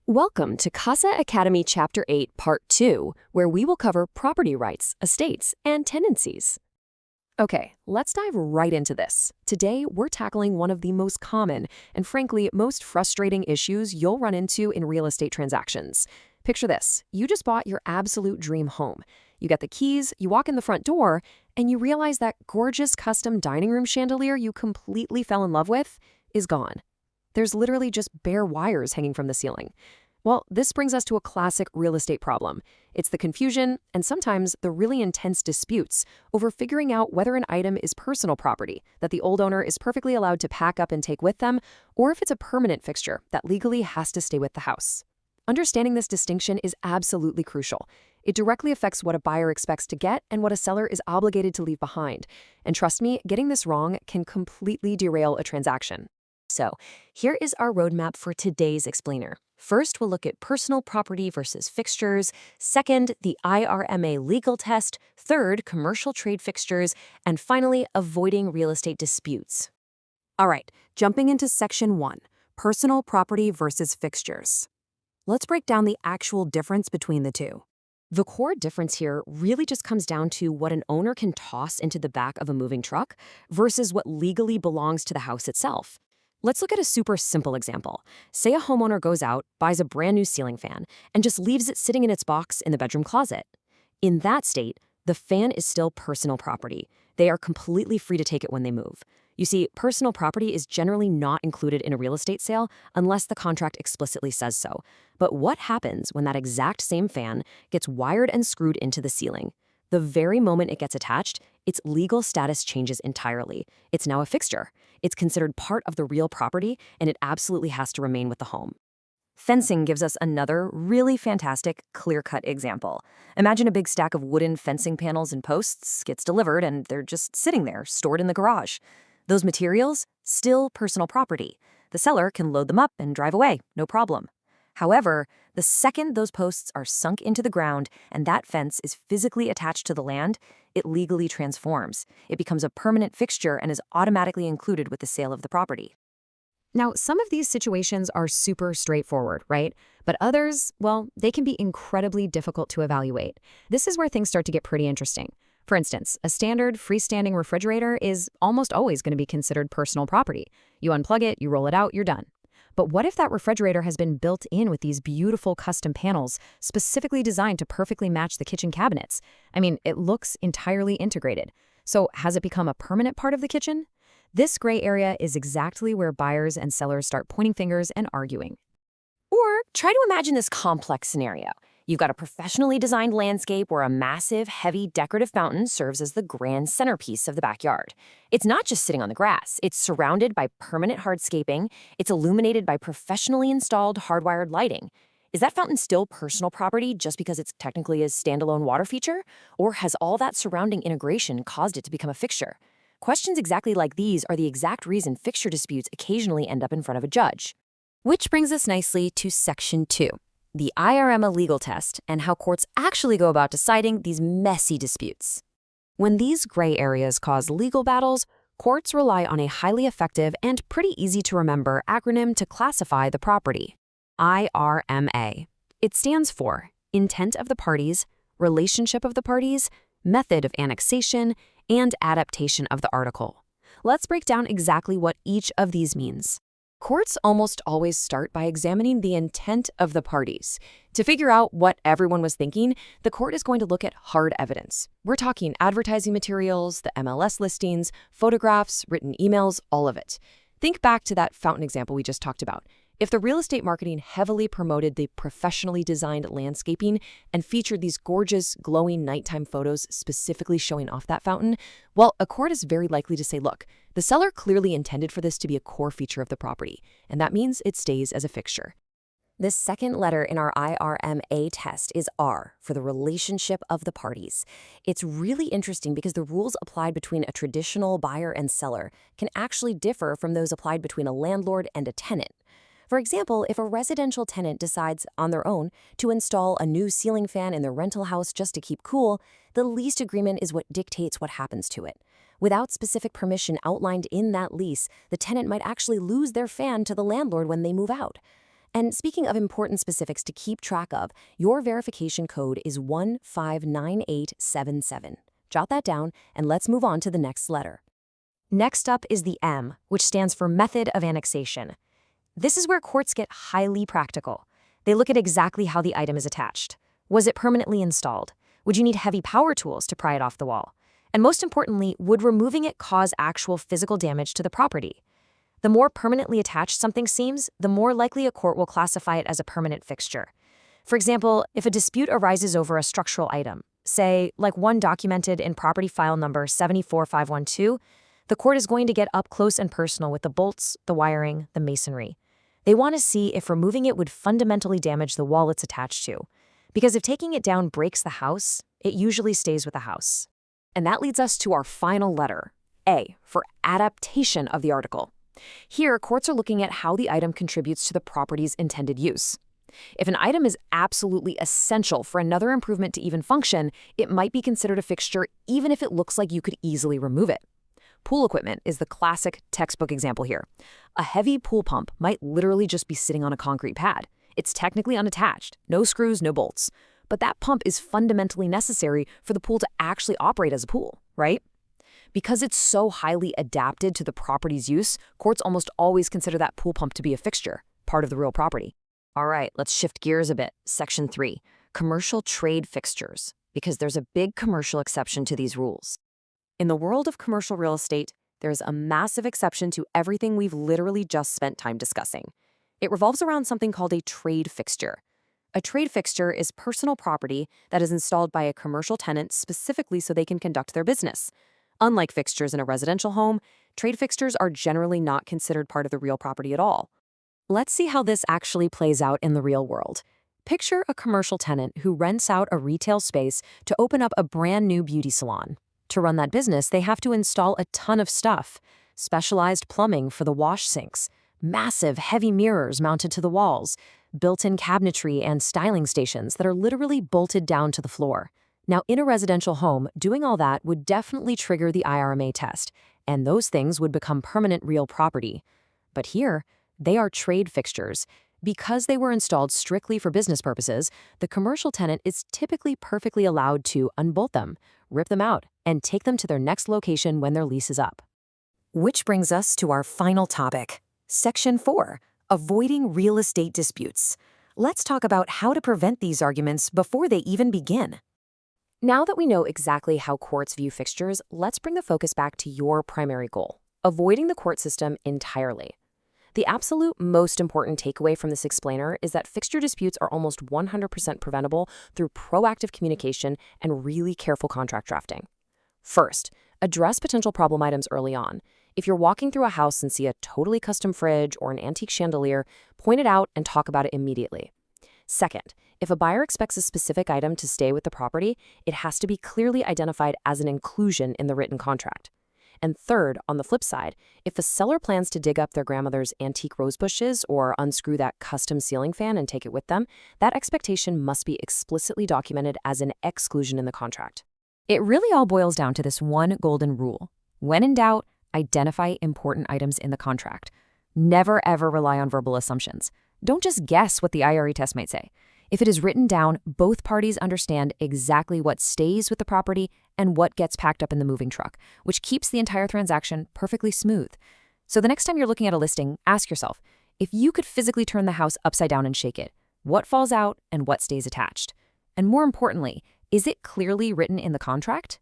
Welcome to Casa Academy Chapter 8, Part 2, where we will cover property rights, estates, and tenancies. Okay, let's dive right into this. Today, we're tackling one of the most common and frankly, most frustrating issues you'll run into in real estate transactions. Picture this. You just bought your absolute dream home. You get the keys, you walk in the front door, and you realize that gorgeous custom dining room chandelier you completely fell in love with is gone. There's literally just bare wires hanging from the ceiling. Well, this brings us to a classic real estate problem. It's the confusion and sometimes the really intense disputes over figuring out whether an item is personal property that the old owner is perfectly allowed to pack up and take with them, or if it's a permanent fixture that legally has to stay with the house. Understanding this distinction is absolutely crucial. It directly affects what a buyer expects to get and what a seller is obligated to leave behind. And trust me, getting this wrong can completely derail a transaction. So, here is our roadmap for today's explainer. First, we'll look at personal property versus fixtures. Second, the IRMA legal test. Third, commercial trade fixtures. And finally, avoiding real estate disputes. All right, jumping into Section 1, personal property versus fixtures. Let's break down the actual difference between the two. The core difference here really just comes down to what an owner can toss into the back of a moving truck versus what legally belongs to the house itself. Let's look at a super simple example. Say a homeowner goes out, buys a brand new ceiling fan, and just leaves it sitting in its box in the bedroom closet. In that state, the fan is still personal property. They are completely free to take it when they move. You see, personal property is generally not included in a real estate sale unless the contract explicitly says so. But what happens when that exact same fan gets wired and screwed into the ceiling? The very moment it gets attached, its legal status changes entirely. It's now a fixture. It's considered part of the real property, and it absolutely has to remain with the home. Fencing gives us another really fantastic, clear-cut example. Imagine a big stack of wooden fencing panels and posts gets delivered, and they're just sitting there, stored in the garage. Those materials, still personal property. The seller can load them up and drive away, no problem. However, the second those posts are sunk into the ground and that fence is physically attached to the land, it legally transforms. It becomes a permanent fixture and is automatically included with the sale of the property. Now, some of these situations are super straightforward, right? But others, well, they can be incredibly difficult to evaluate. This is where things start to get pretty interesting. For instance, a standard freestanding refrigerator is almost always going to be considered personal property. You unplug it, you roll it out, you're done. But what if that refrigerator has been built in with these beautiful custom panels specifically designed to perfectly match the kitchen cabinets? I mean, it looks entirely integrated. So has it become a permanent part of the kitchen? This gray area is exactly where buyers and sellers start pointing fingers and arguing. Or try to imagine this complex scenario. You've got a professionally designed landscape where a massive, heavy, decorative fountain serves as the grand centerpiece of the backyard. It's not just sitting on the grass. It's surrounded by permanent hardscaping. It's illuminated by professionally installed hardwired lighting. Is that fountain still personal property just because it's technically a standalone water feature? Or has all that surrounding integration caused it to become a fixture? Questions exactly like these are the exact reason fixture disputes occasionally end up in front of a judge. Which brings us nicely to Section 2. The IRMA legal test and how courts actually go about deciding these messy disputes. When these gray areas cause legal battles, courts rely on a highly effective and pretty easy to remember acronym to classify the property: IRMA. It stands for Intent of the Parties, Relationship of the Parties, Method of Annexation, and Adaptation of the Article. Let's break down exactly what each of these means. Courts almost always start by examining the intent of the parties. To figure out what everyone was thinking, the court is going to look at hard evidence. We're talking advertising materials, the MLS listings, photographs, written emails, all of it. Think back to that fountain example we just talked about. If the real estate marketing heavily promoted the professionally designed landscaping and featured these gorgeous, glowing nighttime photos specifically showing off that fountain, well, a court is very likely to say, look, the seller clearly intended for this to be a core feature of the property, and that means it stays as a fixture. The second letter in our IRMA test is R, for the relationship of the parties. It's really interesting because the rules applied between a traditional buyer and seller can actually differ from those applied between a landlord and a tenant. For example, if a residential tenant decides on their own to install a new ceiling fan in their rental house just to keep cool, the lease agreement is what dictates what happens to it. Without specific permission outlined in that lease, the tenant might actually lose their fan to the landlord when they move out. And speaking of important specifics to keep track of, your verification code is 159877. Jot that down, and let's move on to the next letter. Next up is the M, which stands for method of annexation. This is where courts get highly practical. They look at exactly how the item is attached. Was it permanently installed? Would you need heavy power tools to pry it off the wall? And most importantly, would removing it cause actual physical damage to the property? The more permanently attached something seems, the more likely a court will classify it as a permanent fixture. For example, if a dispute arises over a structural item, say, like one documented in property file number 74512, the court is going to get up close and personal with the bolts, the wiring, the masonry. They want to see if removing it would fundamentally damage the wall it's attached to. Because if taking it down breaks the house, it usually stays with the house. And that leads us to our final letter, A, for adaptation of the article. Here, courts are looking at how the item contributes to the property's intended use. If an item is absolutely essential for another improvement to even function, it might be considered a fixture even if it looks like you could easily remove it. Pool equipment is the classic textbook example here. A heavy pool pump might literally just be sitting on a concrete pad. It's technically unattached, no screws, no bolts. But that pump is fundamentally necessary for the pool to actually operate as a pool, right? Because it's so highly adapted to the property's use, courts almost always consider that pool pump to be a fixture, part of the real property. All right, let's shift gears a bit. Section 3, commercial trade fixtures, because there's a big commercial exception to these rules. In the world of commercial real estate, there's a massive exception to everything we've literally just spent time discussing. It revolves around something called a trade fixture. A trade fixture is personal property that is installed by a commercial tenant specifically so they can conduct their business. Unlike fixtures in a residential home, trade fixtures are generally not considered part of the real property at all. Let's see how this actually plays out in the real world. Picture a commercial tenant who rents out a retail space to open up a brand new beauty salon. To run that business, they have to install a ton of stuff. Specialized plumbing for the wash sinks, massive heavy mirrors mounted to the walls, built-in cabinetry and styling stations that are literally bolted down to the floor. Now, in a residential home, doing all that would definitely trigger the IRMA test, and those things would become permanent real property. But here, they are trade fixtures. Because they were installed strictly for business purposes, the commercial tenant is typically perfectly allowed to unbolt them, rip them out, and take them to their next location when their lease is up. Which brings us to our final topic, Section 4, avoiding real estate disputes. Let's talk about how to prevent these arguments before they even begin. Now that we know exactly how courts view fixtures, let's bring the focus back to your primary goal, avoiding the court system entirely. The absolute most important takeaway from this explainer is that fixture disputes are almost 100% preventable through proactive communication and really careful contract drafting. First, address potential problem items early on. If you're walking through a house and see a totally custom fridge or an antique chandelier, point it out and talk about it immediately. Second, if a buyer expects a specific item to stay with the property, it has to be clearly identified as an inclusion in the written contract. And third, on the flip side, if a seller plans to dig up their grandmother's antique rose bushes or unscrew that custom ceiling fan and take it with them, that expectation must be explicitly documented as an exclusion in the contract. It really all boils down to this one golden rule. When in doubt, identify important items in the contract. Never ever rely on verbal assumptions. Don't just guess what the IRE test might say. If it is written down, both parties understand exactly what stays with the property and what gets packed up in the moving truck, which keeps the entire transaction perfectly smooth. So the next time you're looking at a listing, ask yourself, if you could physically turn the house upside down and shake it, what falls out and what stays attached? And more importantly, is it clearly written in the contract?